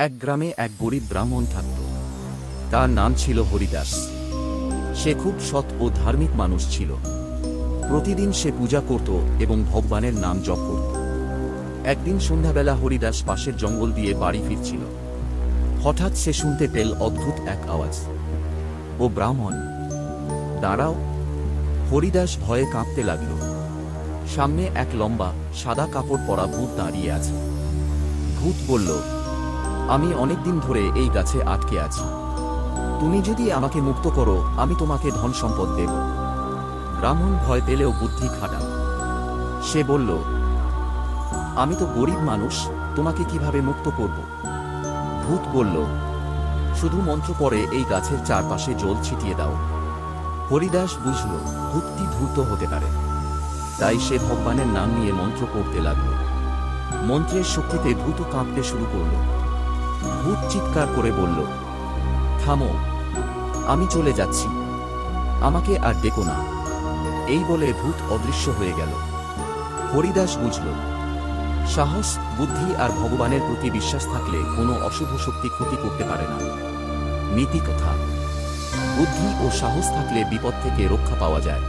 এক গ্রামে এক গরিব ব্রাহ্মণ থাকত। তার নাম ছিল হরিদাস। সে খুব সৎ ও ধার্মিক মানুষ ছিল। প্রতিদিন সে পূজা করত এবং ভগবানের নাম জপ করত। একদিন সন্ধ্যাবেলা হরিদাস পাশের জঙ্গল দিয়ে বাড়ি ফিরছিল। হঠাৎ সে শুনতে পেল অদ্ভুত এক আওয়াজ। ও ব্রাহ্মণ, দাঁড়াও! হরিদাস ভয়ে কাঁপতে লাগল। সামনে এক লম্বা সাদা কাপড় পরা ভূত দাঁড়িয়ে আছে। ভূত বলল, আমি অনেকদিন ধরে এই গাছে আটকে আছি। তুমি যদি আমাকে মুক্ত করো, আমি তোমাকে ধন সম্পদ দেব। ব্রাহ্মণ ভয় পেলেও বুদ্ধি খাটাল। সে বলল, আমি তো গরিব মানুষ, তোমাকে কিভাবে মুক্ত করব? ভূত বলল, শুধু মন্ত্র পড়ে এই গাছের চারপাশে জল ছিটিয়ে দাও। হরিদাস বুঝল ভূতটি ধূর্ত হতে পারে, তাই সে ভগবানের নাম নিয়ে মন্ত্র পড়তে লাগল। মন্ত্রের শক্তিতে ভূত কাঁপতে শুরু করল। ভূত চিৎকার করে বলল, থামো, আমি চলে যাচ্ছি, আমাকে আর ডেকো না। এই বলে ভূত অদৃশ্য হয়ে গেল। হরিদাস বুঝল, সাহস, বুদ্ধি আর ভগবানের প্রতি বিশ্বাস থাকলে কোনো অশুভ শক্তি ক্ষতি করতে পারে না। নীতি কথা: বুদ্ধি ও সাহস থাকলে বিপদ থেকে রক্ষা পাওয়া যায়।